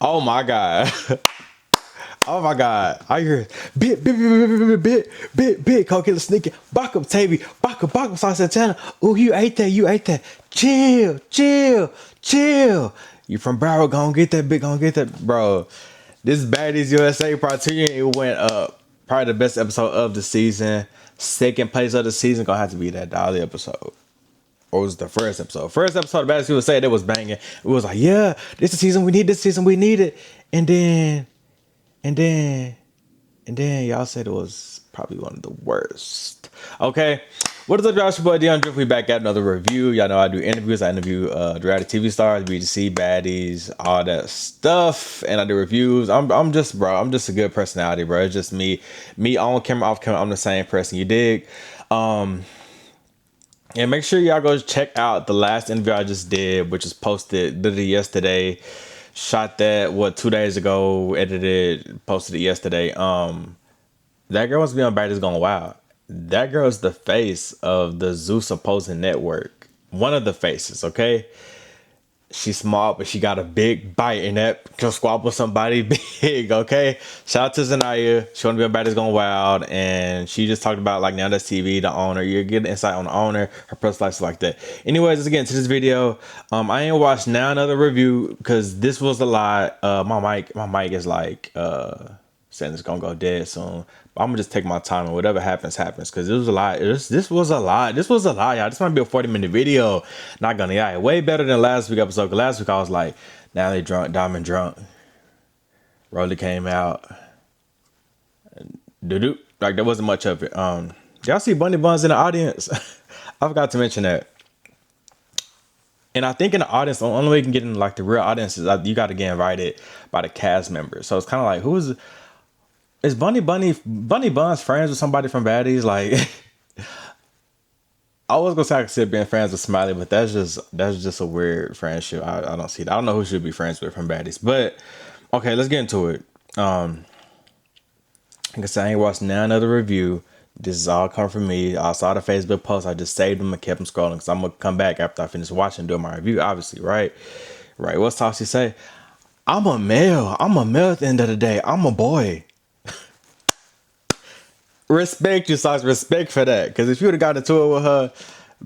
Oh my god. Oh my god. I hear bit coke killer sneaking. Back up Tavy. Back up Sauce Santana. Oh, you ate that. Chill. You from Barrow, gonna get that, bro. This Baddies USA Part 2, it went up. Probably the best episode of the season. Second place of the season gonna have to be that Dolly episode. Or was it the first episode? First episode of Baddies USA, that was banging. It was like, yeah, this is the season we need, this season we need it. And then and then, and then y'all said it was probably one of the worst. Okay. What is up, y'all? It's your boy dyoungdrift. We back at another review. Y'all know I do interviews. I interview reality TV stars, BGC, baddies, all that stuff. And I do reviews. I'm just a good personality, bro. It's just me. Me on camera, off camera, I'm the same person. You dig? And make sure y'all go check out the last interview I just did, which is posted literally yesterday. Shot that 2 days ago, edited, posted it yesterday. That girl wants to be on Baddies Gone Wild. That girl is the face of the Zeus opposing network. One of the faces, okay? She's small, but she got a big bite, and that can squabble somebody big, okay? Shout out to Zanaya. She want to be on Baddies Gone Wild, and she just talked about, like, Now That's TV, the owner. You get insight on the owner, her personal life, stuff like that. Anyways, let's get into this video. I ain't watched now another review, because this was a lot. My mic is, like, saying it's gonna go dead soon. But I'm gonna just take my time, and whatever happens, because it was a lot. This was a lot, y'all. This might be a 40-minute video. Not gonna lie, way better than last week episode. 'Cause last week I was like, now they drunk, Diamond drunk. Rolly came out. Doo-doo. Like, there wasn't much of it. Y'all see Bunny Buns in the audience? I forgot to mention that. And I think in the audience, the only way you can get in, like, the real audience is you got to get invited by the cast members. So it's kind of like, is Bunny Buns friends with somebody from Baddies? Like, I was gonna say I could see being friends with Smiley, but that's just a weird friendship. I don't see that. I don't know who should be friends with from Baddies. But okay, let's get into it. Like I said, I ain't watched none of the review. This is all coming from me. I saw the Facebook post. I just saved them and kept them scrolling because I'm gonna come back after I finish watching and doing my review. Obviously, right? What's Tossy say? I'm a male. At the end of the day. I'm a boy. Respect you, Socks. Respect for that. Because if you would have got into it with her,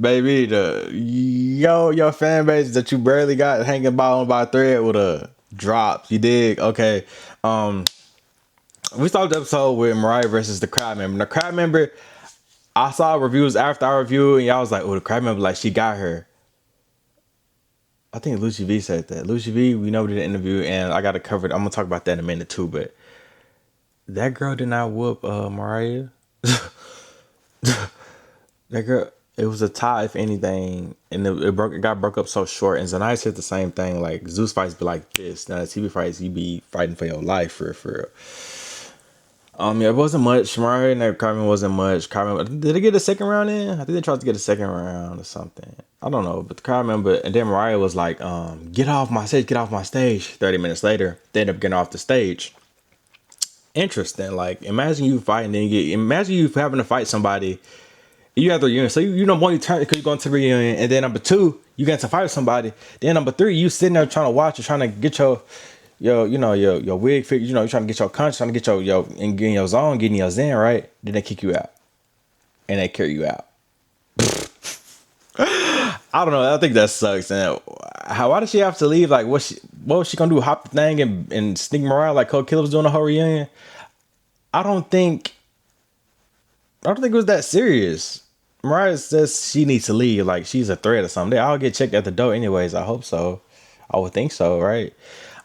baby, your fan base that you barely got hanging by a thread would have dropped. You dig? Okay. We started the episode with Mariah versus the crowd member. The crowd member, I saw reviews after our review, and y'all was like, oh, the crowd member, like, she got her. I think Lucy V said that. Lucy V, we know we did an interview, and I got it covered. I'm going to talk about that in a minute, too, but that girl did not whoop Mariah. That girl, it was a tie, if anything, and it got broke up so short. And Zanai said the same thing. Like, Zeus fights be like this. Now, TV fights, you be fighting for your life, for real. Yeah, it wasn't much. Mariah and that Carmen wasn't much. Carmen, did they get a second round in? I think they tried to get a second round or something. I don't know, but the Carmen, and then Mariah was like, get off my stage. 30 minutes later, they end up getting off the stage. Interesting. Like, imagine you fighting, imagine you having to fight somebody. You have the reunion, so you know, one, you turn because you're going to the reunion, and then number two, you get to fight with somebody. Then number three, you sitting there trying to watch, you're trying to get your wig fit, you're trying to get your conscience, trying to get your and getting your zone, getting your zen, right? Then they kick you out, and they carry you out. I don't know. I think that sucks. And why did she have to leave? Like, what was she gonna do? Hop the thing and sneak around like Cold Killer was doing a whole reunion? I don't think it was that serious. Mariah says she needs to leave, like she's a threat or something. I'll get checked at the door anyways. I hope so. I would think so, right?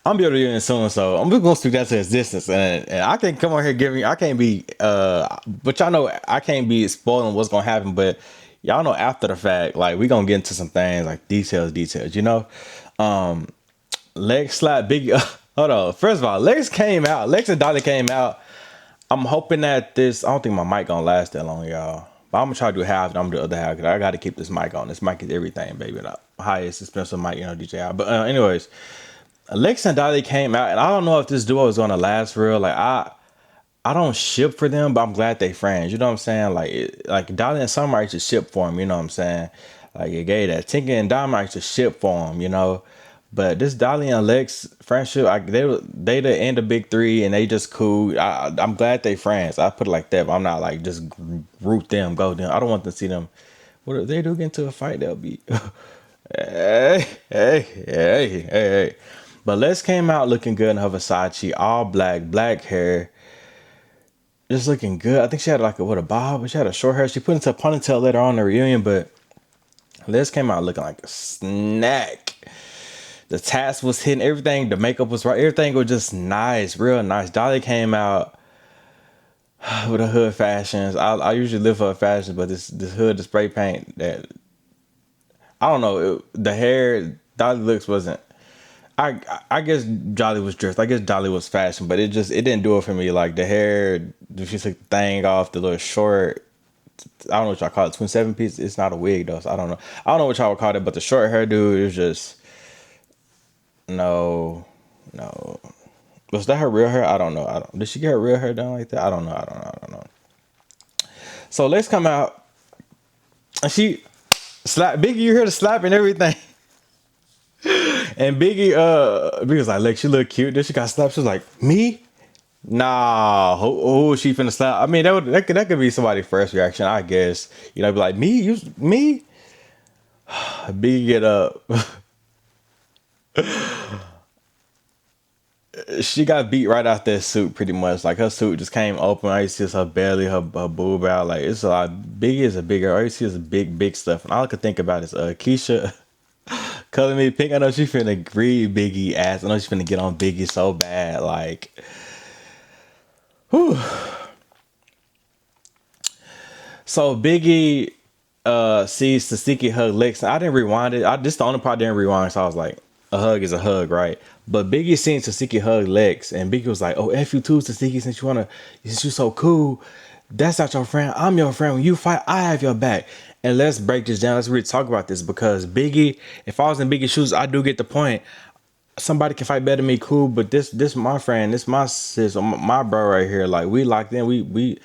I'm be able to do it soon, so I'm just gonna speak that to existence, and I can come on here I can't be but y'all know I can't be spoiling what's gonna happen, but y'all know after the fact, like we gonna get into some things like details, you know. Lex slap Biggie. Hold on. First of all, Lex and Dolly came out. I'm hoping that this, I don't think my mic gonna last that long, y'all. But I'm gonna try to do half, and I'm gonna do the other half, because I gotta keep this mic on. This mic is everything, baby. The highest expensive mic, DJI. But anyways, Lex and Dolly came out, and I don't know if this duo is gonna last for real. Like, I don't ship for them, but I'm glad they friends. You know what I'm saying? Like Dolly and Summer, I used to ship for them, you know what I'm saying? Like, it gave that. Tinker and Diamond, I used to ship for them, you know? But this Dolly and Lex friendship, they the end of big three, and they just cool. I'm glad they friends. I put it like that. But I'm not like just root them, go them. I don't want to see them. What if they do get into a fight? They'll be hey. But Lex came out looking good in her Versace, all black, black hair, just looking good. I think she had like a bob. She had a short hair. She put into a ponytail later on in the reunion, but Liz came out looking like a snack. The tats was hitting everything. The makeup was right. Everything was just nice, real nice. Dolly came out with a hood fashions. I usually live for a fashion, but this hood, the spray paint, that I don't know. The hair, Dolly looks wasn't. I guess Dolly was dressed. I guess Dolly was fashion, but it didn't do it for me. Like the hair, she took the thing off, the little short. I don't know what y'all call it. Twin seven piece. It's not a wig though, so I don't know. I don't know what y'all would call it, but the short hair dude is just no. Was that her real hair? I don't know. I don't. Did she get her real hair done like that? I don't know. I don't know. So let's come out and she slap Biggie. You hear the slap and everything. And Biggie was like, "Look, she look cute." Then she got slapped. She was like, "Me? Nah, who is she finna slap?" I mean, that could be somebody's first reaction, I guess. You know, be like, "Me? You me?" Biggie get up. She got beat right out that suit, pretty much. Like her suit just came open. I used to see her belly, her boob out. Like it's a lot. Biggie is a bigger. All you see is big stuff. And all I could think about is Keisha. Color Me Pink. I know she finna greed Biggie ass. I know she finna get on Biggie so bad. Like, whew. So Biggie sees Tasiki hug Lex. I didn't rewind it. This the only part I didn't rewind. So I was like, a hug is a hug, right? But Biggie seen Tasiki hug Lex, and Biggie was like, "Oh, F you too, Tasiki. Since you so cool, that's not your friend. I'm your friend. When you fight, I have your back." And let's break this down. Let's really talk about this because Biggie, if I was in Biggie's shoes, I do get the point. Somebody can fight better than me, cool, but this my friend, this my sis, my bro right here. Like we locked in, we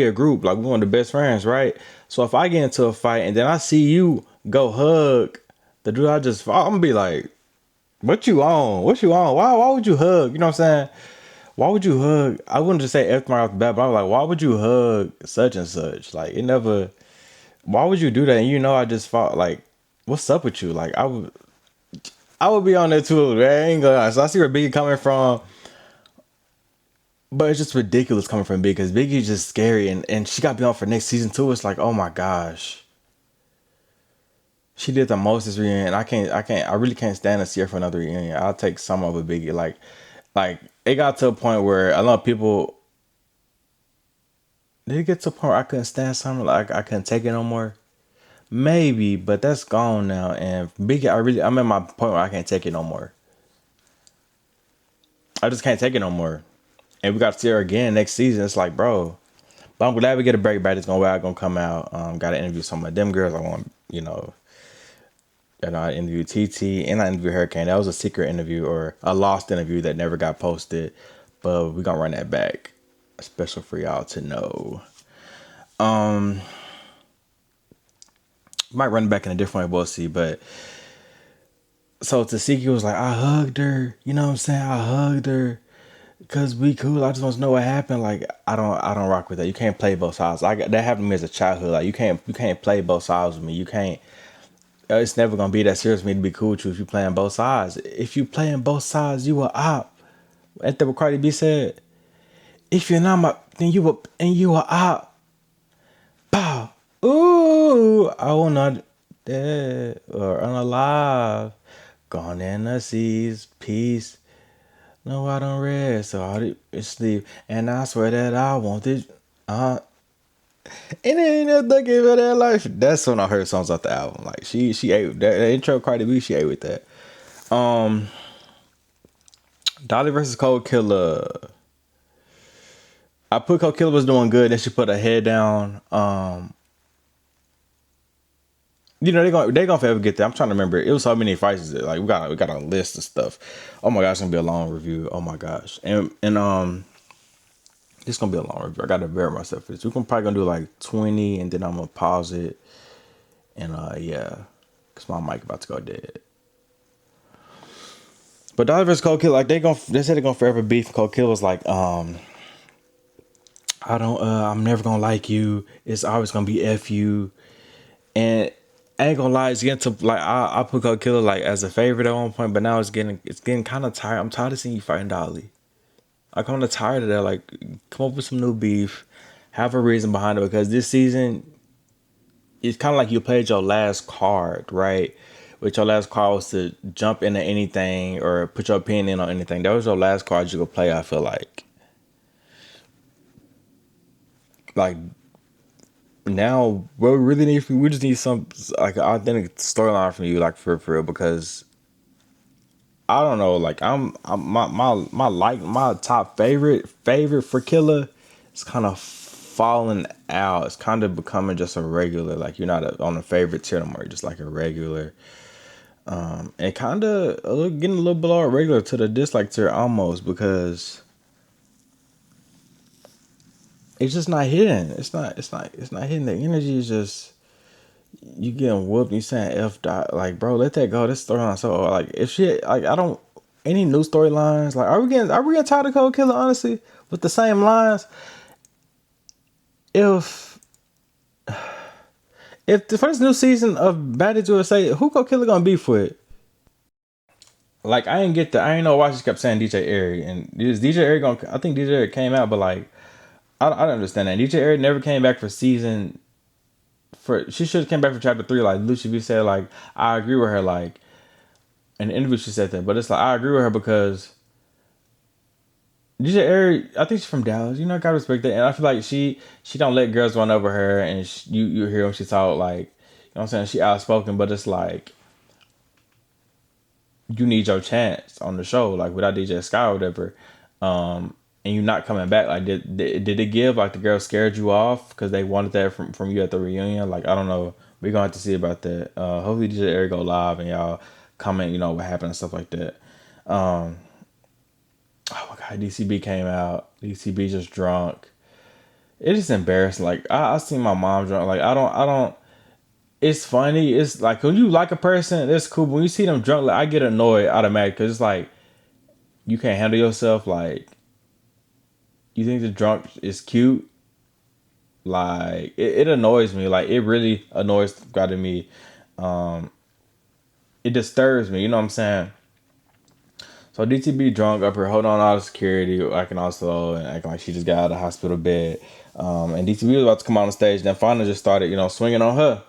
a group, like we one of the best friends, right? So if I get into a fight and then I see you go hug the dude I just fought, I'm gonna be like, what you on? What you on? Why would you hug? You know what I'm saying? Why would you hug? I wouldn't just say F my off the bat, but I was like, why would you hug such and such? Like it never. Why would you do that? And you know I just fought. Like, what's up with you? Like I would be on there too. Man. I ain't gonna lie. So I see where Biggie coming from, but it's just ridiculous coming from Biggie because Biggie's just scary, and she got to be on for next season too. It's like, oh my gosh, she did the most this reunion. I really can't stand to see her for another reunion. I'll take some of it, Biggie. Like it got to a point where a lot of people. Did it get to a point where I couldn't stand something? Like I couldn't take it no more. Maybe, but that's gone now. And Biggie, I'm at my point where I can't take it no more. I just can't take it no more. And we got to see her again next season. It's like, bro. But I'm glad we get a break back. It's gonna come out. Got to interview some of them girls. I want, I interviewed TT and I interviewed Hurricane. That was a secret interview or a lost interview that never got posted. But we're gonna run that back. Special for y'all to know. Might run it back in a different way, we'll see. But so Tasiki was like, I hugged her. You know what I'm saying? I hugged her. Cause we cool. I just want to know what happened. Like I don't rock with that. You can't play both sides. That happened to me as a childhood. Like you can't play both sides with me. You can't. It's never gonna be that serious for me to be cool with you if you playing both sides. If you playing both sides, you a op. Ain't that what Cardi B said? If you're not my, then you a op. Pow. Ooh, I will not dead or unalive. Gone in the seas, peace. No, I don't rest, so I sleep. And I swear that I want it. And it ain't nothing give her that life. That's when I heard songs off the album. Like she ate with that intro Cardi B, she ate with that. Dolly versus Cold Killer. I put Cold Killer was doing good, then she put her head down. They gonna forever get there. I'm trying to remember. It was so many fights. Like we got a list of stuff. Oh my gosh, it's gonna be a long review. Oh my gosh, and it's gonna be a long review. I gotta bear myself for this. We're probably gonna do like 20, and then I'm gonna pause it. And yeah, cause my mic about to go dead. But Dolly vs. Cold Killer, like they said they're gonna forever beef. Cold Killer was like, I don't, I'm never gonna like you. It's always gonna be F you. And I ain't gonna lie, it's getting to like I put Cold Killer like as a favorite at one point, but now it's getting kind of tired. I'm tired of seeing you fighting Dolly. I'm kind of tired of that. Like, come up with some new beef, have a reason behind it, because this season it's kind of like you played your last card, right? Which your last card was to jump into anything or put your opinion in on anything. That was your last card you could play. I feel like now what we really need from you, we just need some like an authentic storyline from you, like for real, because I don't know, like I'm my top favorite for Killer is kind of falling out. It's kind of becoming just a regular, like you're not on a favorite tier no more, you're just like a regular. And kind of getting a little below a regular to the dislike tier almost, because it's just not hitting. It's not hitting. The energy is just, you getting whooped. You saying F dot, like bro, let that go. This storyline so like, if she like, I don't, any new storylines, like are we getting tired of Cold Killer, honestly, with the same lines? If if the first new season of Baddies USA, who Cold Killer gonna beef with? Like I ain't know why she kept saying DJ Airy, and is DJ Airy gonna, I think DJ Airy came out, but like I don't understand that. DJ Airy never came back for season, for she should have came back for chapter 3. Like Lucy V said, like I agree with her, like in the interview she said that, but it's like I agree with her because DJ Airy, I think she's from Dallas. You know, I gotta respect that, and I feel like she don't let girls run over her, and you hear when she talk, like, you know what I'm saying, she outspoken, but it's like you need your chance on the show, like without DJ Sky or whatever, and you not coming back. Like did it give, like the girls scared you off because they wanted that from you at the reunion? Like I don't know. We're gonna have to see about that. Hopefully DJ Airy go live and y'all comment, you know, what happened and stuff like that. Um, oh my god, DCB came out. DCB just drunk. It is embarrassing. Like I seen my mom drunk. Like I don't. It's funny. It's like when you like a person, it's cool. But when you see them drunk, like I get annoyed automatically because it's like you can't handle yourself. Like you think the drunk is cute. Like it annoys me. Like it really annoys the God of me. Um, it disturbs me. You know what I'm saying? So DTB drunk up here, holding on all the security, acting all slow and acting like she just got out of the hospital bed. And DTB was about to come on the stage. Then finally just started, you know, swinging on her.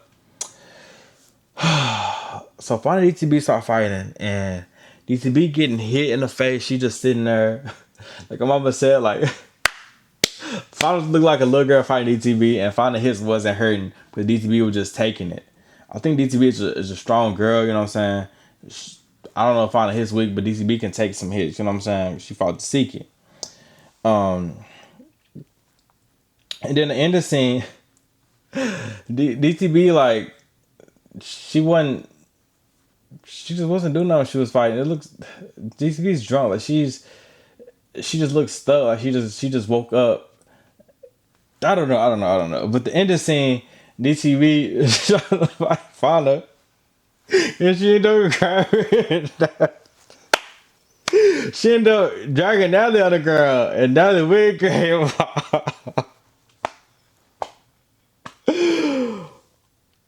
So finally DTB started fighting, and DTB getting hit in the face. She just sitting there, like my mama said, like finally looked like a little girl fighting DTB, and finally hits wasn't hurting, but DTB was just taking it. I think DTB is a strong girl. You know what I'm saying? I don't know if finally hits weak, but DTB can take some hits. You know what I'm saying? She fought to seek it. And then the end of the scene, DTB like she just wasn't doing nothing when she was fighting. It looks, DCB's drunk. Like she just looks stuck. Like she just woke up. I don't know. But the end of the scene, DCB trying to fight Fauna, and she ended up crying. She ended up dragging Natalie on the ground, and Natalie wig came off.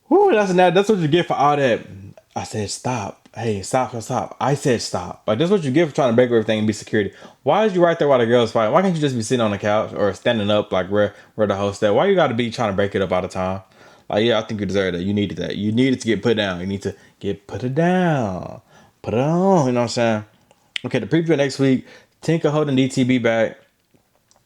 Woo, that's what you get for all that. I said stop. Hey, stop. I said stop. Like that's what you get for trying to break everything and be security. Why is you right there while the girls fighting? Why can't you just be sitting on the couch or standing up like where the host at? Why you got to be trying to break it up all the time? Like yeah, I think you deserve that. You needed that. You needed to get put down. You need to get put it down. Put it on. You know what I'm saying? Okay, the preview next week. Tinker holding DTB back.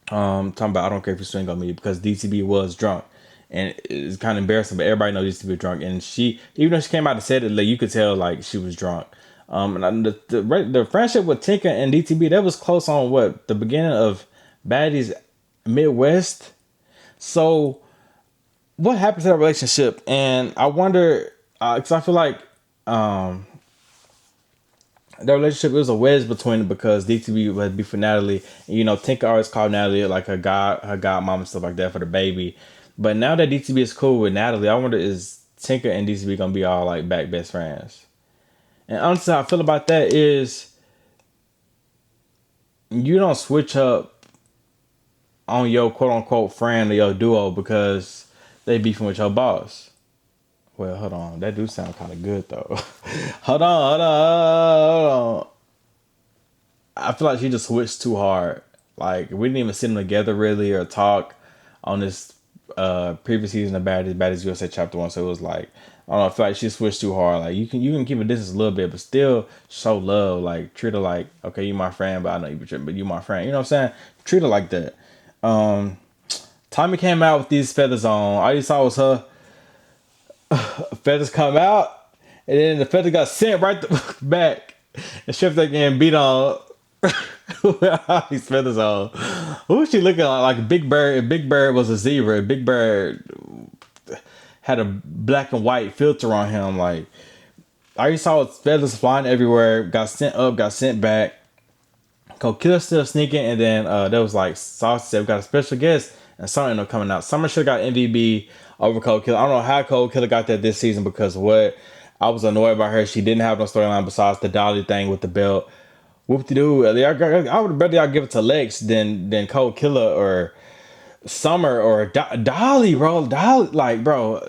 Talking about I don't care if you swing on me because DTB was drunk. And it's kind of embarrassing, but everybody knows DTB was drunk. And she, even though she came out and said it, like you could tell like she was drunk. And the friendship with Tinker and DTB, that was close on what, the beginning of Baddies Midwest. So what happened to that relationship? And I wonder, because I feel like their relationship, it was a wedge between them because DTB would be for Natalie. And, you know, Tinker always called Natalie like her godmom and stuff like that for the baby. But now that DTB is cool with Natalie, I wonder is Tinker and DTB gonna be all like back best friends? And honestly, how I feel about that is you don't switch up on your quote unquote friend or your duo because they beefing with your boss. Well, hold on. That do sound kind of good though. Hold on. I feel like she just switched too hard. Like we didn't even sit them together really or talk on this previous season of Baddies USA Chapter 1. So it was like I don't know. I feel like she switched too hard. Like you can keep a distance a little bit, but still show love. Like treat her like okay, you my friend, but I know you, but you my friend. You know what I'm saying? Treat her like that. Um, Tommy came out with these feathers on. All you saw was her feathers come out, and then the feather got sent right back, and she was getting beat on. With all these feathers on. Who was she looking like? Big Bird. If Big Bird was a zebra. Big Bird had a black and white filter on him. Like all you saw was feathers flying everywhere. Got sent up. Got sent back. Cold Killer still sneaking, and then there was like Sauce said we got a special guest, and Summer ended up coming out. Summer should have got MVP over Cold Killer. I don't know how Cold Killer got that this season because what I was annoyed by her. She didn't have no storyline besides the Dolly thing with the belt. Whoop de doo. I would rather y'all give it to Lex than Cold Killer or Summer or Dolly, bro. Dolly, like, bro.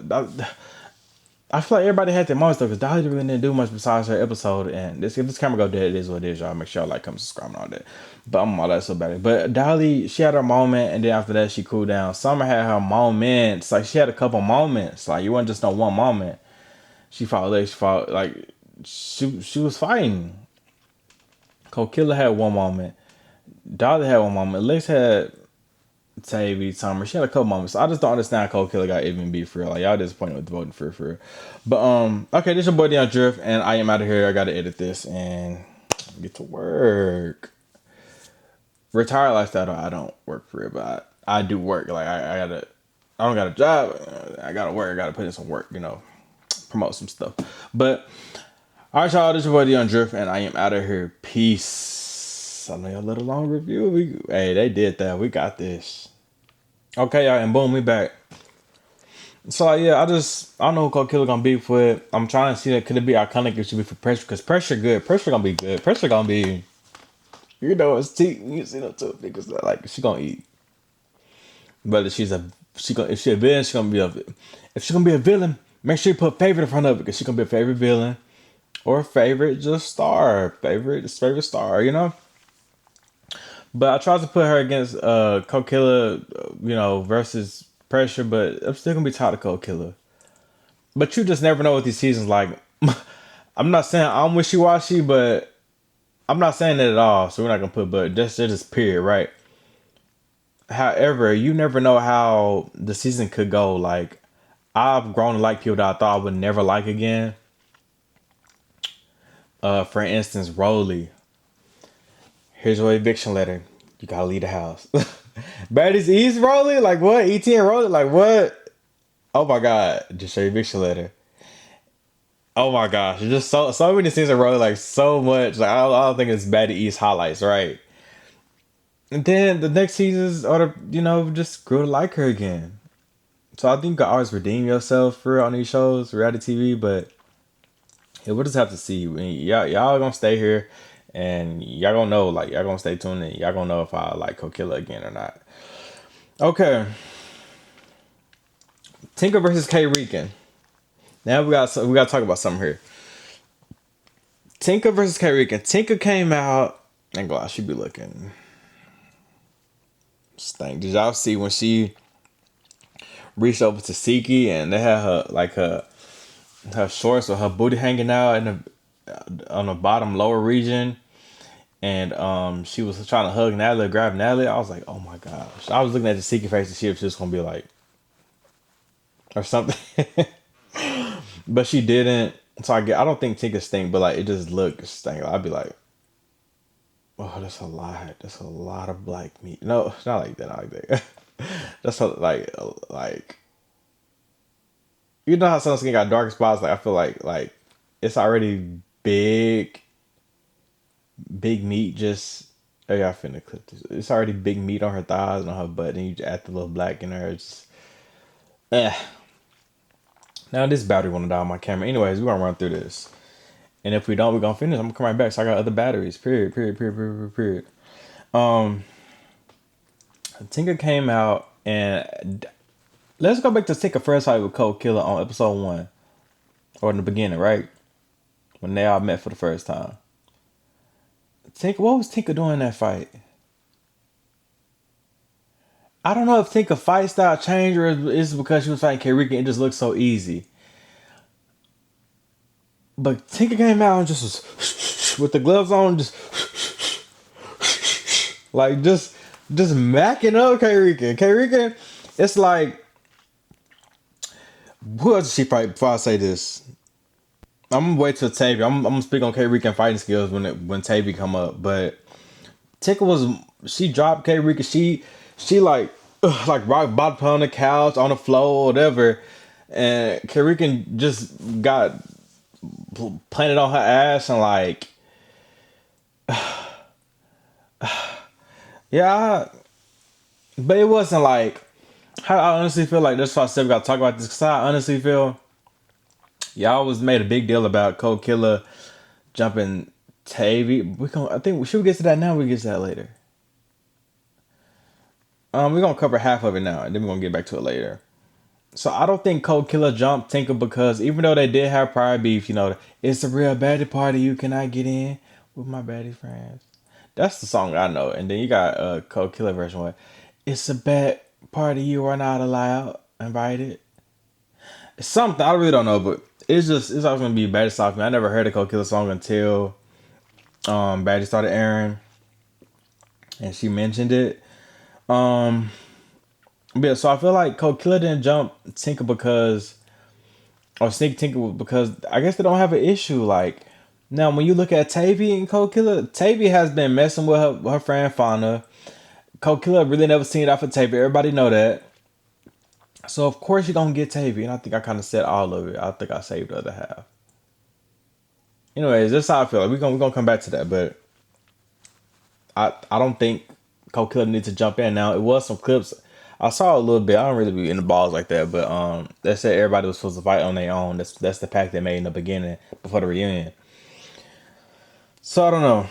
I feel like everybody had their moments though, because Dolly really didn't do much besides her episode. And if this camera go dead, it is what it is, y'all. Make sure y'all like, comment, subscribe, and all that. But I'm all that so bad. But Dolly, she had her moment, and then after that, she cooled down. Summer had her moments. Like she had a couple moments. Like you wasn't just no one moment. She fought Lex. She fought like she was fighting. Cold Killer had one moment. Dolly had one moment. Lex had Tavy, Summer. She had a couple moments. I just don't understand Cold Killer got even beat for real. Like y'all disappointed with the voting for real. But okay, this your boy dyoungdrift, and I am out of here. I gotta edit this and get to work. Retired lifestyle though, I don't work for it, but I do work. Like I don't got a job. I gotta work. I gotta put in some work, promote some stuff. But alright, y'all, this is your boy dyoungdrift, and I am out of here. Peace. I know y'all let a long review. Hey, they did that. We got this. Okay, y'all, and boom, we back. So yeah, I don't know who Cold Killer gonna be with. I'm trying to see that could it be iconic if she be for Pressure, because Pressure good. Pressure gonna be good. Pressure gonna be, it's teeth. You see them two niggas that like she gonna eat. But if she a villain, she gonna be if she gonna be a villain, make sure you put favorite in front of it, because she gonna be a favorite villain. Or favorite just star. Favorite star. But I tried to put her against Cold Killer, versus Pressure, but I'm still gonna be tired of Cold Killer. But you just never know what these seasons like. I'm not saying I'm wishy-washy, but I'm not saying that at all, so we're not gonna put but just period, right? However, you never know how the season could go. Like I've grown to like people that I thought I would never like again. For instance, Rolly. Here's your eviction letter. You gotta leave the house. Baddies East Rolly? Like what? ET and Rolly? Like what? Oh my god. Just your eviction letter. Oh my gosh. Just so many scenes of Rolly, like so much. Like I don't think it's Baddies East highlights, right? And then the next seasons are just grew to like her again. So I think you can always redeem yourself for real on these shows, reality TV, but yeah, we'll just have to see. I mean, y'all gonna stay here, and y'all gonna know. Like y'all gonna stay tuned, and y'all gonna know if I like Cold Killer again or not. Okay, Tinker versus K Rican. Now we got to talk about something here. Tinker versus K Rican. Tinker came out, and gosh, she be looking stank. Did y'all see when she reached over to Siki and they had her shorts or her booty hanging out on the bottom lower region, and she was trying to hug Natalie, grab Natalie. I was like, oh my gosh. I was looking at the Siki face to see if she was gonna be like or something, but she didn't. So I don't think Tinker stink, but like it just looked stank. I'd be like, oh, that's a lot. That's a lot of black meat. No, it's not like that. Not like that. That's like you know how some skin got dark spots. Like I feel like it's already big meat. Just oh yeah, I finna clip this. It's already big meat on her thighs and on her butt, and you just add the little black in her. It's just, eh. Now this battery wanna die on my camera. Anyways, we're gonna run through this, and if we don't, we're gonna finish. I'm gonna come right back. So I got other batteries. Period. Um, Tinker came out and let's go back to Tinker first fight with Cold Killer on episode 1 or in the beginning, right when they all met for the first time. Tinker, what was Tinker doing in that fight? I don't know if Tinker fight style changed or is because she was fighting K-Rika and it just looked so easy. But Tinker came out and just was with the gloves on, just like just macking up K-Rika. K-Rika, it's like who else did she fight before I say this? I'm gonna wait till Tavy. I'm gonna speak on K-Rika and fighting skills when Tavy come up. But Tinker was she dropped K-Rika. She like rock bottom on the couch, on the floor, whatever. And K-Rika just got planted on her ass and like yeah, but it wasn't like I honestly feel like that's why I said we gotta talk about this because I honestly feel y'all was made a big deal about Cold Killer jumping Tavy. I think should we get to that now? Or we get to that later. We're gonna cover half of it now, and then we're gonna get back to it later. So I don't think Cold Killer jumped Tinker because even though they did have prior beef, it's a real baddie party. You cannot get in with my baddie friends. That's the song I know. And then you got Cold Killer version where it's a bad party. You are not allowed invited. It's something I really don't know, but it's always gonna be Baddie song. I never heard a Cold Killer song until Baddie started airing, and she mentioned it. Yeah, so I feel like Cold Killer didn't jump Tinker or sneak Tinker because I guess they don't have an issue. Like, now when you look at Tavy and Cold Killer, Tavy has been messing with her friend Fauna. Cold Killer really never seen it off of Tavy. Everybody know that. So of course you're gonna get Tavy, and I think I kind of said all of it. I think I saved the other half. Anyways, that's how I feel. Like we're gonna come back to that, but I don't think Cold Killer needs to jump in. Now it was some clips I saw a little bit. I don't really be in the balls like that, but they said everybody was supposed to fight on their own. That's the pact they made in the beginning before the reunion. So I don't know.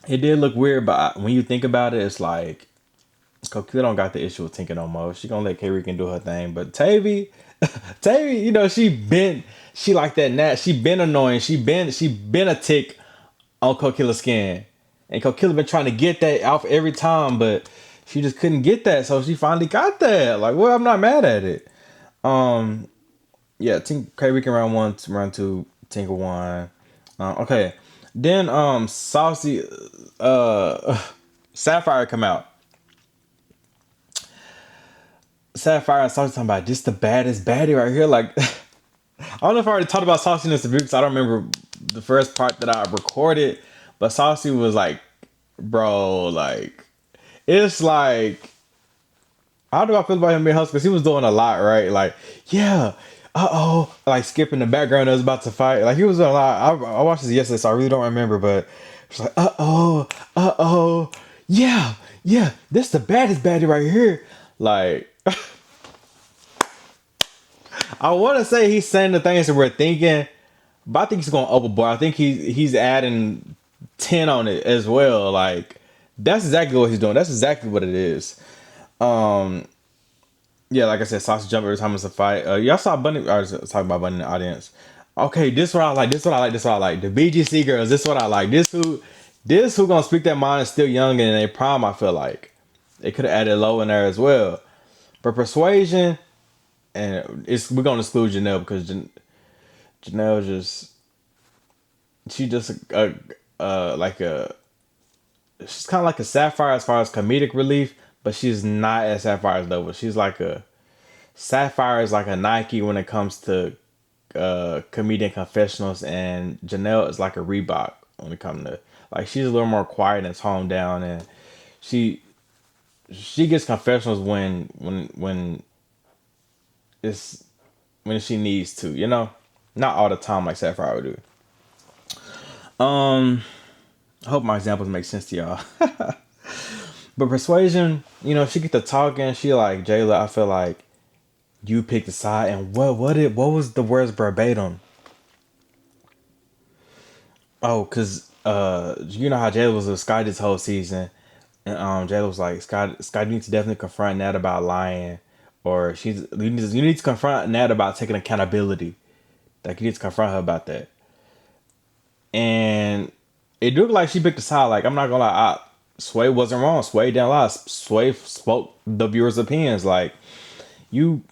It did look weird, but when you think about it, it's like Coquilla don't got the issue with Tinker no more. She gonna let K Rican do her thing, but Tavy, Tavy, she like that nat. She been annoying. She been a tick on Coquilla's skin, and Coquilla been trying to get that off every time, but she just couldn't get that. So she finally got that. Like, well, I'm not mad at it. Yeah, K Rican round 1, round 2, Tinker 1. Okay, then Saucy, Sapphire come out. Sapphire and Saucy talking about this the baddest baddie right here. Like, I don't know if I already talked about Saucy in this review because I don't remember the first part that I recorded, but Saucy was like, bro, like, it's like, how do I feel about him being hustled? Because he was doing a lot, right? Like, yeah, like skipping the background that was about to fight. Like, he was doing a lot. I watched this yesterday, so I really don't remember, but it's like, yeah, this the baddest baddie right here. Like, I want to say he's saying the things that we're thinking, but I think he's going overboard. I think he's adding 10 on it as well. Like, that's exactly what he's doing. That's exactly what it is. Yeah, like I said, Saucy jump every time it's a fight. Y'all saw Bunny. I was talking about Bunny in the audience. Okay, this what I like. This what I like. This what I like. The BGC girls. This what I like. This who gonna speak their mind is still young and in their prime. I feel like they could have added low in there as well. But Persuasion, and we're gonna exclude Janelle because Janelle she's kind of like a Sapphire as far as comedic relief, but she's not at Sapphire's level. She's like Sapphire is like a Nike when it comes to comedian confessionals, and Janelle is like a Reebok when it comes to, like, she's a little more quiet and toned down, and she gets confessionals when she needs to, not all the time like Sapphire would do. I hope my examples make sense to y'all. But Persuasion, she get to talking. She like, Jayla, I feel like you picked a side, and what was the words verbatim? Oh, cause you know how Jayla was with Scott this whole season, and Jayla was like, Scott, you need to definitely confront Nat about lying, or you need to confront Nat about taking accountability. Like you need to confront her about that. And it looked like she picked a side. Like I'm not gonna lie, Sway wasn't wrong. Sway didn't lie. Sway spoke the viewers' opinions. Like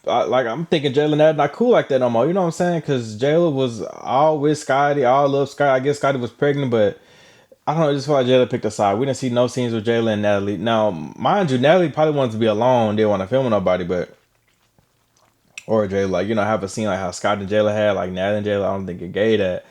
like I'm thinking Jayla Nat not cool like that no more. You know what I'm saying? Because Jayla was all with Scotty, all love Scotty. I guess Scotty was pregnant, but I don't know. I just feel like Jayla picked a side. We didn't see no scenes with Jayla and Natalie. Now, mind you, Natalie probably wanted to be alone. Didn't want to film with nobody, but or Jayla, like have a scene like how Scott and Jayla had, like Natalie and Jayla. I don't think it gave that.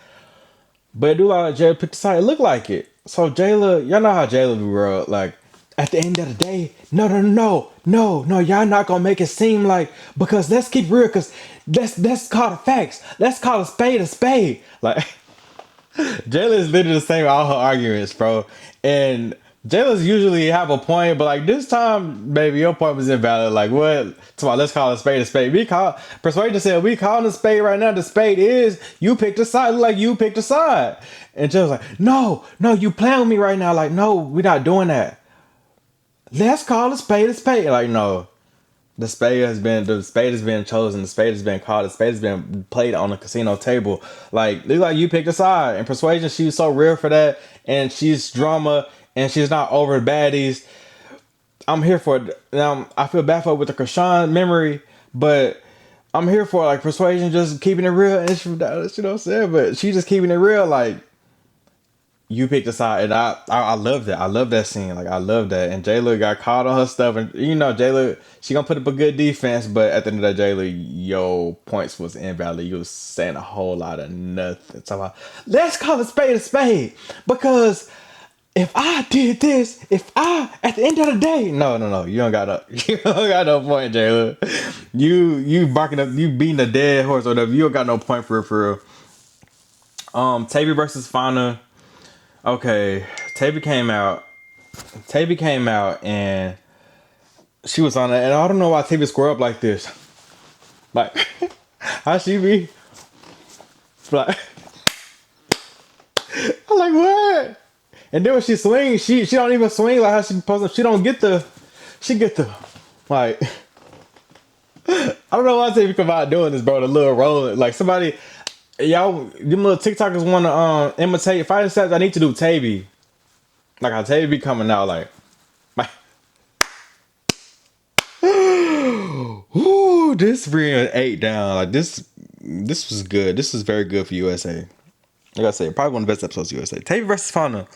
But it do like Jayla picked a side. It looked like it. So Jayla, y'all know how Jayla be real. Like at the end of the day, no, y'all not gonna make it seem like because let's keep real, because let's call the facts. Let's call a spade a spade. Like Jayla is literally the same with all her arguments, bro. And Jayla's usually have a point, but like this time, baby, your point was invalid. Like what? So let's call a spade a spade. We call Persuasion said we calling a spade right now. The spade is you picked a side. Look like you picked a side. And Jayla's like, no, you playing with me right now. Like, no, we're not doing that. Let's call a spade a spade. Like, no. The spade has been chosen, the spade has been called, the spade has been played on the casino table. Like look like you picked a side. And Persuasion, she was so real for that, and she's drama and she's not over Baddies. I'm here for it. Now I feel bad for her with the Krishan memory, but I'm here for like Persuasion just keeping it real, and she, you know what I'm saying? But she just keeping it real, like you picked a side, and I love that. I love that scene. Like I love that. And Jayla got caught on her stuff, and Jayla, she gonna put up a good defense, but at the end of the day, Jayla, your points was invalid. You was saying a whole lot of nothing. So let's call a spade because if I did this, if I at the end of the day, no, you don't got you don't got no point, Jayla. You barking up, you beating a dead horse or whatever. You don't got no point for real. Tavy versus Fauna. Okay, Tavy came out. Tavy came out and she was on it, and I don't know why Tavy square up like this. Like, how she be? Like, I'm like, what? And then when she swings, she don't even swing like how she supposed to. She don't get the. She get the. Like, I don't know why Tavy come out doing this, bro. The little roll, like somebody, y'all, them little TikTokers want to imitate fighting sets. I need to do Tavy. Like how Tavy be coming out like. Ooh, this bringing 8 down. Like this was good. This was very good for USA. Like I said, probably one of the best episodes of USA. Tavy versus Fauna.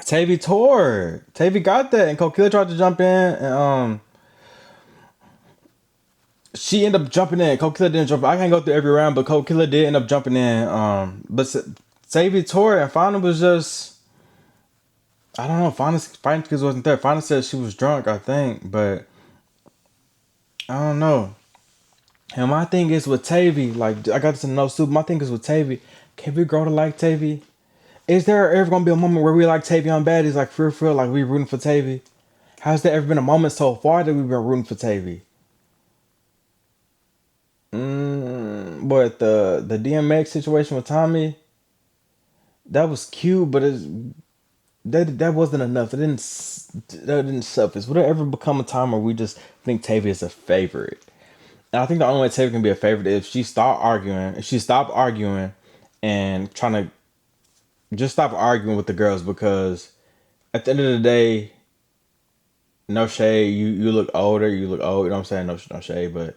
Tavy tore. Tavy got that, and Kokila tried to jump in, and she ended up jumping in. Kokila didn't jump. I can't go through every round, but Kokila did end up jumping in. But Tavy tore, and Fauna was just. I don't know. Fauna's fighting skills wasn't there. Fauna said she was drunk, I think, but I don't know. And my thing is with Tavy, like I got to know Soup. My thing is with Tavy, can we grow to like Tavy? Is there ever gonna be a moment where we like Tavy on Baddies, like for real, like we rooting for Tavy? Has there ever been a moment so far that we've been rooting for Tavy? But the DMX situation with Tommy, that was cute, but that wasn't enough. That didn't suffice. Would it ever become a time where we just think Tavy is a favorite? And I think the only way Tavy can be a favorite is if she stopped arguing and trying to just stop arguing with the girls, because at the end of the day, no shade, you look older, you look old, you know what I'm saying? No shade, but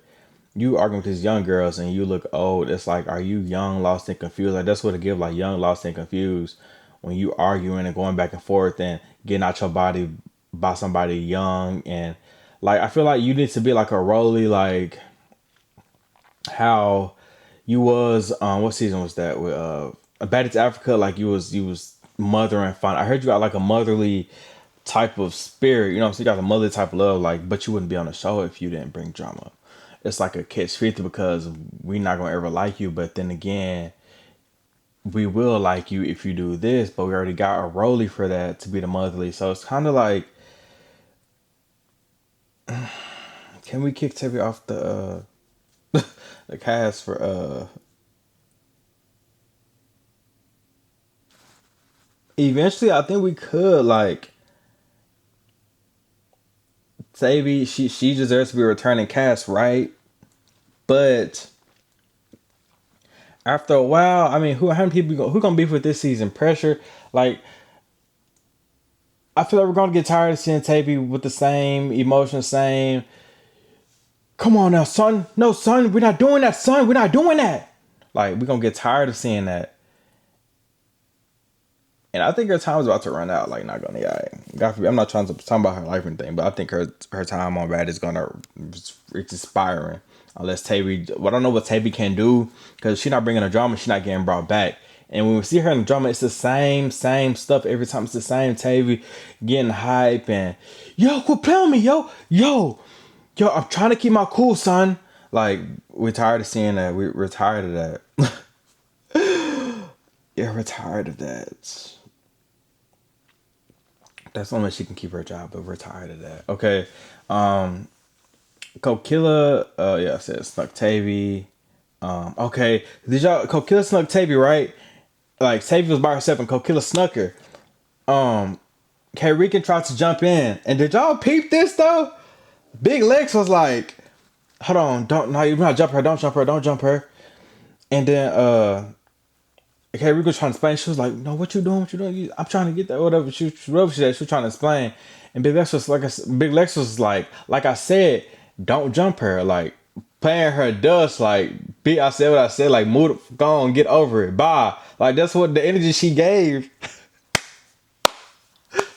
you arguing with these young girls and you look old. It's like, are you young, lost, and confused? Like that's what it give, like young, lost, and confused, when you arguing and going back and forth and getting out your body by somebody young. And like I feel like you need to be like a Rolly, like how you was what season was that with Baddies Africa, like you was mothering fun. I heard you got like a motherly type of spirit, you know, so you got a motherly type of love, like, but you wouldn't be on the show if you didn't bring drama. It's like a catch 50 because we not gonna ever like you, but then again, we will like you if you do this, but we already got a Rolly for that to be the motherly. So it's kind of like, can we kick Tibby off the cast for Eventually, I think we could like Savvy. She deserves to be a returning cast, right? But after a while, I mean, how many people who gonna beef with this season? Pressure, like I feel like we're gonna get tired of seeing Tavy with the same emotion, same. Come on now, son. No, son, we're not doing that, son. We're not doing that. Like we're gonna get tired of seeing that. And I think her time's about to run out. Like, not gonna lie. God forbid, I'm not trying to talk about her life or anything, but I think her time on Bad is gonna it's expiring unless Tavy. Well, I don't know what Tavy can do because she's not bringing a drama. She's not getting brought back. And when we see her in the drama, it's the same stuff every time. It's the same Tavy getting hype and yo, quit playing me, yo. I'm trying to keep my cool, son. Like we're tired of seeing that. We're tired of that. Yeah, we're tired of that. That's only she can keep her job, but we're tired of that. Okay. Kokilla, yeah, I said Snuck Tavy. Okay. Did y'all Kokilla snuck Tavy, right? Like Tavy was by herself and Kokilla snuck her. K Rican tried to jump in. And did y'all peep this though? Big Lex was like, hold on, you're not jump her, don't jump her. And then okay, Rico was trying to explain. She was like, "No, what you doing? What you doing? I'm trying to get that. Whatever." She was trying to explain. And Big Lex was Big Lex was like I said, don't jump her. Like playing her dust. Like, I said what I said. Like, move, go on, get over it. Bye. Like that's what the energy she gave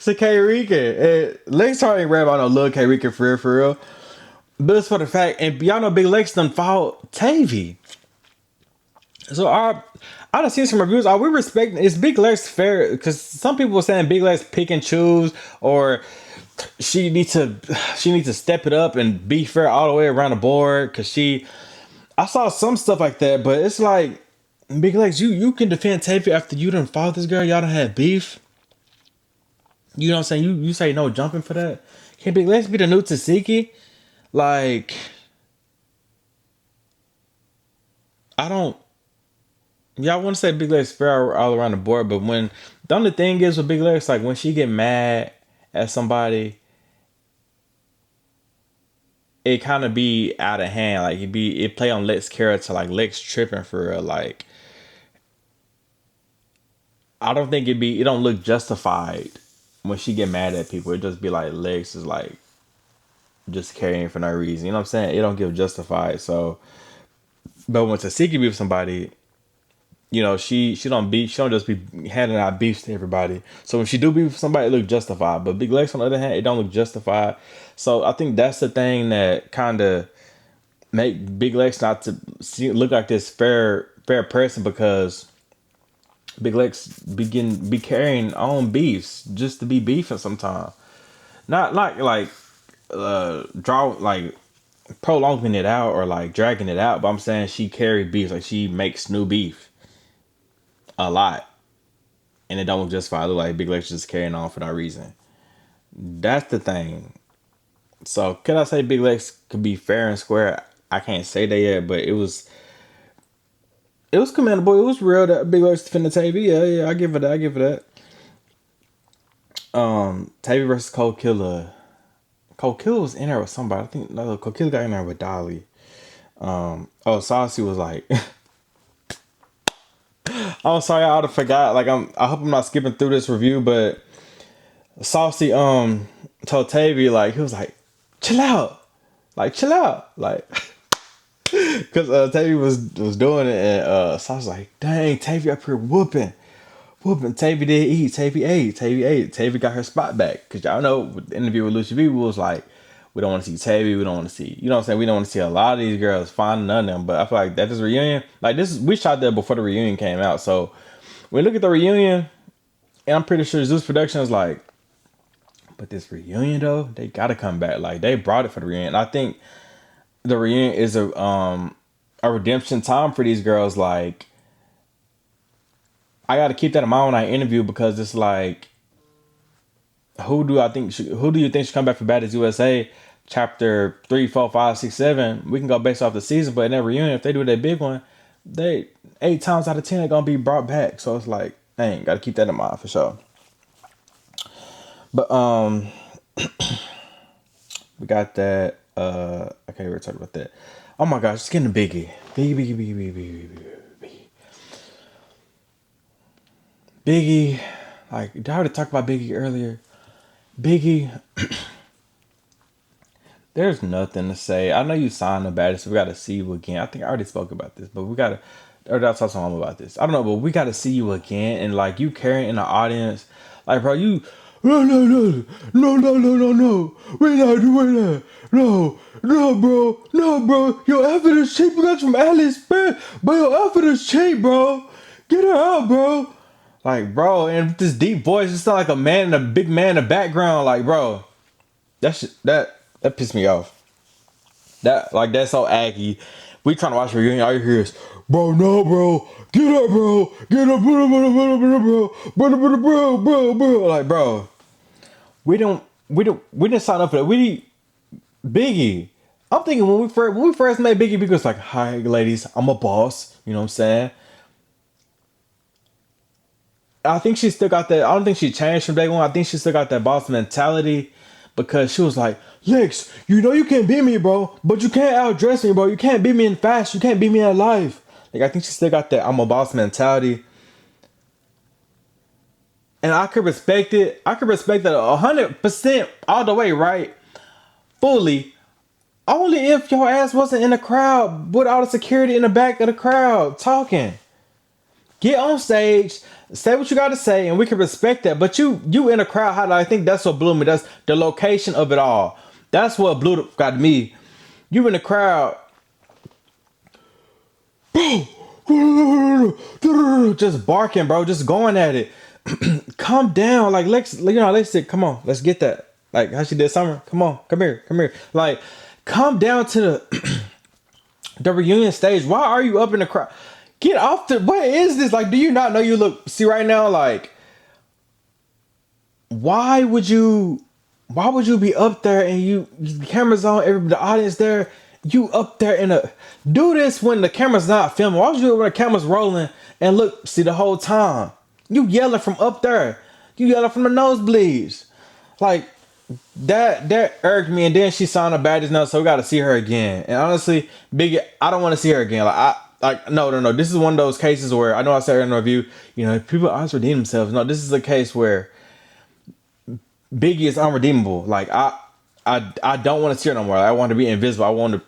to K Rican. And Lex hardly ain't rap about no little K Rican for real. But it's for the fact, and y'all know Big Lex done fouled Tavy. So I done seen some reviews. Are we respecting? Is Big Lex fair? Because some people were saying Big Lex pick and choose, or she needs to step it up and be fair all the way around the board. Because I saw some stuff like that, but it's like Big Lex, you can defend Tavy after you done fought this girl. Y'all done had beef. You know what I'm saying? You say no jumping for that. Can Big Lex be the new Tasiki? Like, I don't. Yeah, I want to say Big Legs fair all around the board, but when the only thing is with Big Legs, like when she get mad at somebody, it kind of be out of hand. Like it play on Lex character, like Lex tripping for real. Like I don't think it don't look justified when she get mad at people. It just be like Lex is like just carrying for no reason. You know what I'm saying? It don't give justified. So, but when Tasiki be with somebody, you know, she don't just be handing out beefs to everybody. So when she do beef with somebody, it look justified. But Big Lex on the other hand, it don't look justified. So I think that's the thing that kind of make Big Lex not to look like this fair person, because Big Lex be carrying on beefs just to be beefing sometimes. Not like draw like prolonging it out or like dragging it out, but I'm saying she carry beef, like she makes new beef a lot, and it don't look justified. It look like Big Lex just carrying on for no reason. That's the thing. So could I say Big Lex could be fair and square? I can't say that yet, but it was commendable. It was real that Big Lex defended Tavy. Yeah, I give it that. Tavy versus Cold Killer. Cold Killer was in there with somebody. I think no, Cold Killer got in there with Dolly. Saucy was like, I'm sorry, I would have forgot. Like I hope I'm not skipping through this review, but Saucy told Tavy, like, he was like, chill out, like because Tavy was doing it, and Saucy was like, dang, Tavy up here whooping. Tavy did eat. Tavy ate. Tavy got her spot back. Because y'all know, with the interview with Lucy V was like, we don't want to see Tavy. We don't want to see, you know what I'm saying? We don't want to see a lot of these girls find none of them. But I feel like that is reunion. Like we shot that before the reunion came out. So when we look at the reunion, and I'm pretty sure Zeus Production is like, but this reunion though, they gotta come back. Like they brought it for the reunion. I think the reunion is a redemption time for these girls. Like, I got to keep that in mind when I interview, because it's like, who do you think should come back for Baddies USA chapter 3, 4, 5, 6, 7? We can go based off the season, but in that reunion, if they do that big one, they 8 times out of 10 they're gonna be brought back. So it's like, dang, got to keep that in mind for sure. But we got that. Okay, we're talking about that. Oh my gosh, just getting to Biggie. Biggie. Like, did I already talk about Biggie earlier? Biggie, there's nothing to say. I know you signed the Baddies, so we got to see you again. I think I already spoke about this, but we got to, or I'll talk to mom about this. I don't know, but we got to see you again. And like, you carrying in the audience, like, bro, you, no, no, no, no, no, no, no, no, we're not doing that. No, no, bro, no, bro, your outfit is cheap. You got some AliExpress, but your outfit is cheap, bro. Get her out, bro. Like, bro, and this deep voice, it's not like a man and a big man in the background. Like, bro, that pissed me off. That's so aggy. We trying to watch reunion. All you hear is, bro, no, bro, get up, bro, get up, bro. Like, bro, we didn't sign up for that. We need Biggie. I'm thinking when we first met Biggie, Biggie was like, hi, ladies, I'm a boss. You know what I'm saying? I think she still got that. I don't think she changed from day one. I think she still got that boss mentality because she was like, Lex, you know you can't beat me, bro, but you can't outdress me, bro. You can't beat me in fast. You can't beat me in life. Like, I think she still got that I'm a boss mentality. And I could respect it. I could respect that 100% all the way, right? Fully. Only if your ass wasn't in the crowd with all the security in the back of the crowd talking. Get on stage, say what you got to say, and we can respect that. But you in a crowd highlight. I think that's what blew me. That's the location of it all. That's what got me. You in the crowd, just barking, bro, just going at it. Calm down, like Lex said, come on, let's get that. Like how she did Summer. Come on, come here. Like, calm down to the reunion stage. Why are you up in the crowd? Get off the. What is this? Like, do you not know you look? See right now, like, why would you? Why would you be up there and the cameras on, the audience there? You up there in a do this when the camera's not filming. Why would you do it when the camera's rolling and look? See the whole time. You yelling from up there. You yelling from the nosebleeds. Like that irked me. And then she signed a Baddies now, so we got to see her again. And honestly, Biggie, I don't want to see her again. No. This is one of those cases where I know I said in a review, people always redeem themselves. No, this is a case where Biggie is unredeemable. Like I don't want to see her no more. I want to be invisible. I want to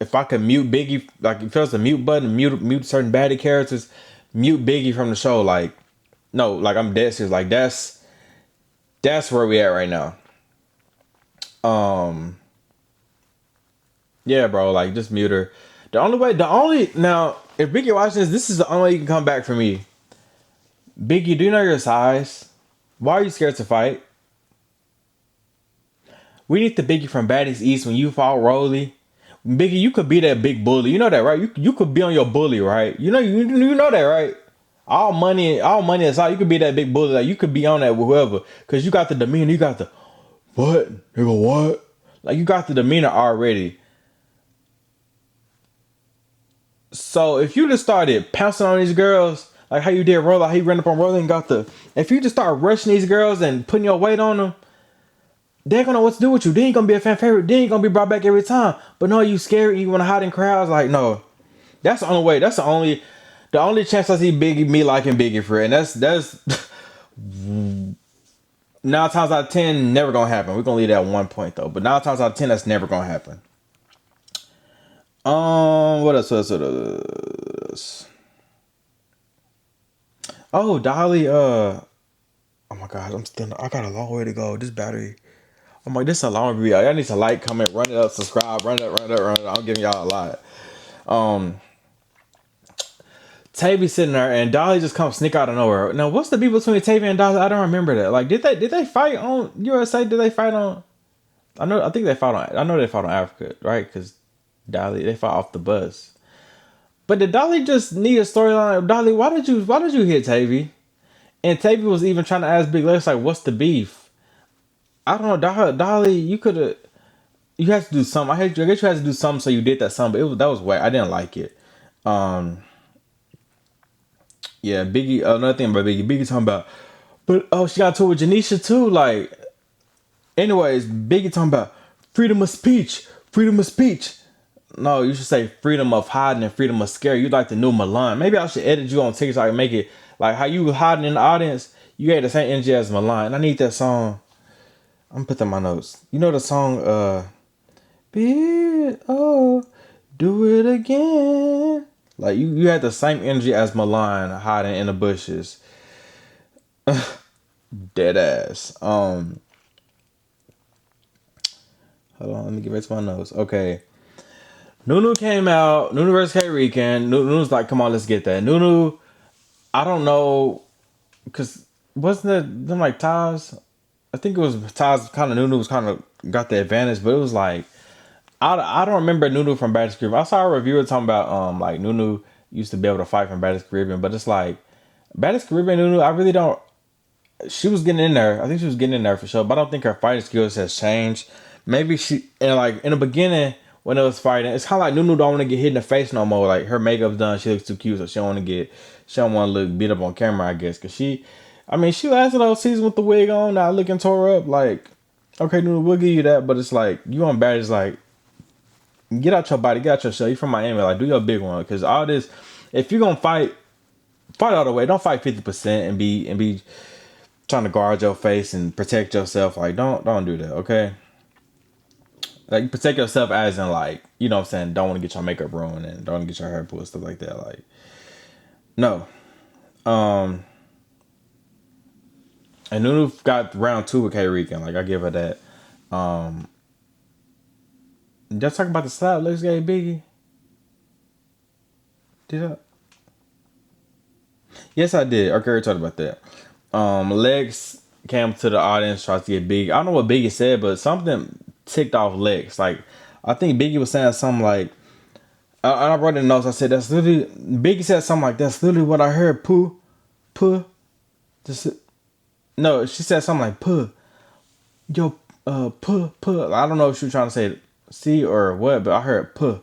if I could mute Biggie, like if there's a mute button, mute certain baddie characters, mute Biggie from the show. Like, no, like I'm dead serious. Like that's where we at right now. Yeah, bro, like just mute her. Now, if Biggie watching this is the only way you can come back for me. Biggie, do you know your size? Why are you scared to fight? We need the Biggie from Baddies East when you fought Rolly. Biggie, you could be that big bully. You know that, right? You could be on your bully, right? You know that, right? All money aside, you could be that big bully. Like, you could be on that with whoever. Because you got the demeanor. You got the, what? Nigga, what? Like, you got the demeanor already. So, if you just started pouncing on these girls, like how you did Rolly, how you ran up on Rolly and got the... If you just start rushing these girls and putting your weight on them, they ain't gonna know what to do with you. They ain't gonna be a fan favorite. They ain't gonna be brought back every time. But no, you scared. You want to hide in crowds. Like, no. That's the only way. That's the only chance I see me liking Biggie for it. And that's 9 times out of 10 never gonna happen. We're gonna leave that 1 point though. But 9 times out of 10 that's never gonna happen. What else? Oh, Dolly. Oh my God, I got a long way to go. This battery. I'm like, this is a long video. Y'all need to like, comment, run it up, subscribe, run it up. I'm giving y'all a lot. Tavy sitting there and Dolly just comes sneak out of nowhere. Now, what's the beef between Tavy and Dolly? I don't remember that. Like, did they fight on USA? Did they fight on? I think they fought on. I know they fought on Africa, right? Because Dolly, they fought off the bus. But did Dolly just need a storyline? Dolly, why did you hit Tavy? And Tavy was even trying to ask Big Lex, like, what's the beef? I don't know, Dolly. You had to do something. I guess you had to do something, so you did that something. But that was whack. I didn't like it. Yeah, Biggie. Another thing about Biggie. Biggie talking about, But oh, she got to it with Janisha too. Like, anyways, Biggie talking about freedom of speech, freedom of speech. No, you should say freedom of hiding and freedom of scare. You like the new Milan. Maybe I should edit you on TikTok and make it like how you hiding in the audience. You had the same energy as Milan. And I need that song. I'm gonna put that in my notes. You know the song, Be it, oh, do it again. Like you had the same energy as Milan hiding in the bushes. Dead ass. Hold on, let me get back to my notes. Okay. Nunu came out. Nunu versus K Weekend. Nunu's like, come on, let's get that. Nunu, I don't know, because wasn't it them like Taz? I think it was Taz. Kind of Nunu was kind of got the advantage, but it was like I don't remember Nunu from Baddies Caribbean. I saw a reviewer talking about like Nunu used to be able to fight from Baddies Caribbean, but it's like Baddies Caribbean Nunu. I really don't. She was getting in there. I think she was getting in there for sure, but I don't think her fighting skills has changed. Maybe she and like in the beginning when it was fighting, it's kind of like Nunu don't want to get hit in the face no more. Like her makeup's done, she looks too cute, so she don't want to look beat up on camera. I guess because I mean, she lasted all season with the wig on, not looking tore up. Like, okay, Nunu, we'll give you that, but it's like you on bad. It's like get out your body, get out your shell. You from Miami, like do your big one because all this. If you're gonna fight all the way. Don't fight 50% and be trying to guard your face and protect yourself. Like don't do that, okay? Like protect yourself as in like, you know what I'm saying, don't want to get your makeup ruined and don't want to get your hair pulled, stuff like that. Like no. And Nunu got round 2 with K Rican. Like I give her that. Just talking about the slap Lex gave Biggie. Did I? Yes, I did. Okay, we talked about that. Lex came to the audience, tried to get Biggie. I don't know what Biggie said, but something ticked off Lex. Like, I think Biggie was saying something like, I wrote in the notes, I said, that's literally, Biggie said something like, that's literally what I heard, puh. Just, no, she said something like, puh. Yo, puh. I don't know if she was trying to say see or what, but I heard puh.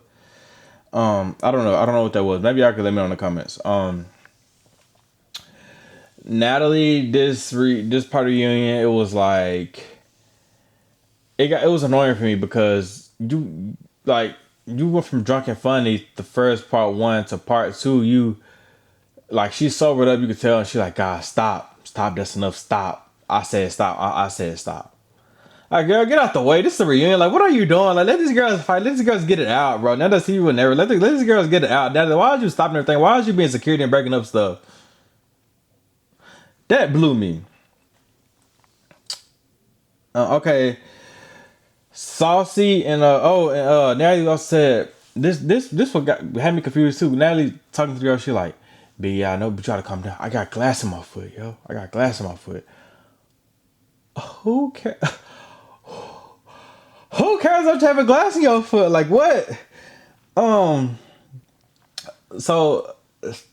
I don't know. I don't know what that was. Maybe y'all could let me know in the comments. Natalie, this part of the reunion, it was like it was annoying for me because you went from drunk and funny the first part 1 to part 2. You like she's sobered up. You could tell, and she's like, God, stop. That's enough. Stop. I said stop. I said stop. Like, girl, get out the way. This is a reunion. Like, what are you doing? Like, let these girls fight. Let these girls get it out, bro. Now that you would never let these girls get it out. Natalie, why are you stopping everything? Why are you being security and breaking up stuff? That blew me. Okay, Saucy and Natalie also said this what had me confused too. Natalie talking to the girl, she like, B, yeah, I know, but try to calm down. I got glass in my foot, yo. I got glass in my foot. Who cares? Who cares if you have a glass in your foot? Like what? So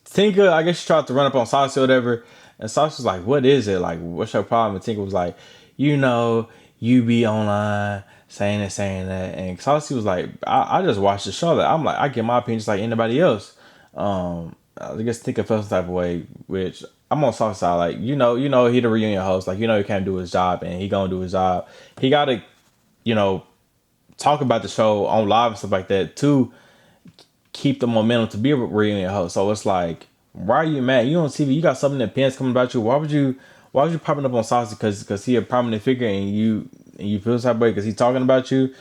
Tinka, I guess she tried to run up on Saucy or whatever, and Saucy was like, "What is it? Like, what's your problem?" And Tinka was like, you be online saying that, and Saucy was like, I just watched the show. That I'm like, I get my opinion just like anybody else. I guess Tinka felt some type of way, which I'm on Saucy side. Like, he the reunion host. Like, he can't do his job, and he gonna do his job. He gotta, you know, talk about the show on live and stuff like that to keep the momentum to be a reunion host. So it's like, why are you mad? You on TV, you got something that pins coming about you. Why would you popping up on Saucy because he a prominent figure and you feel some way because he's talking about you.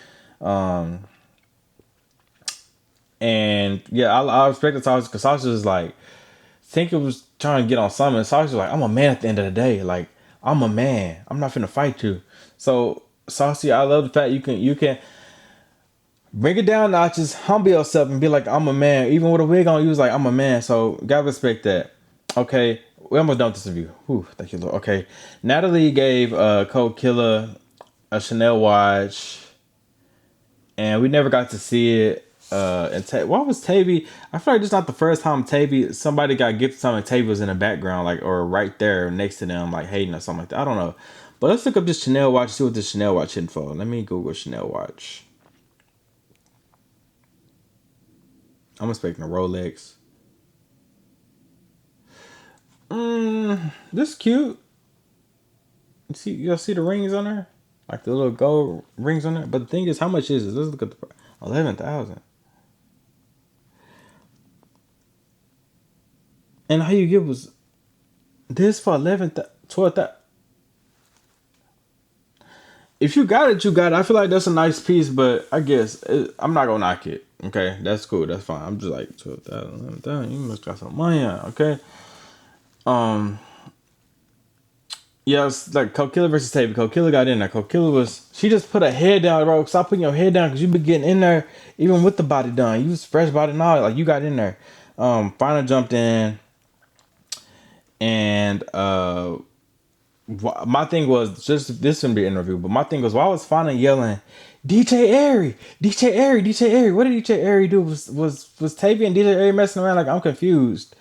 And yeah, I respect the Saucy because Saucy was like, think it was trying to get on something. And Saucy was like, I'm a man at the end of the day. Like, I'm a man. I'm not finna fight you. So Saucy, I love the fact you can bring it down notches, humble yourself, and be like, I'm a man. Even with a wig on, you was like, I'm a man. So, gotta respect that. Okay, we're almost done with this review. Whew, thank you, Lord. Okay, Natalie gave Cold Killer a Chanel watch, and we never got to see it. And why was Tavy? I feel like this is not the first time somebody got gifted something, and Tavy was in the background, like, or right there next to them, like, hating or something like that. I don't know. But let's look up this Chanel watch, see what this Chanel watch info. Let me Google Chanel watch. I'm expecting a Rolex. This cute. You see the rings on there, like the little gold rings on there. But the thing is, how much is it? Let's look at the 11,000. And how you give was this for 12,000. If you got it, you got it. I feel like that's a nice piece, but I guess I'm not gonna knock it. Okay, that's cool. That's fine. I'm just like 12,000, 11,000. You must got some money on. Okay. Um. Yeah, it's like Kokilla versus Tavy. Kokilla got in there. Kokilla was she just put her head down, bro. Stop putting your head down because you been getting in there even with the body done. You was fresh body and all. Like you got in there. Finally jumped in, and my thing was just this shouldn't be an interview, but my thing was while I was finally yelling, DJ Airy, DJ Airy, DJ Airy. What did DJ Airy do? Was Tavy and DJ Airy messing around? Like I'm confused.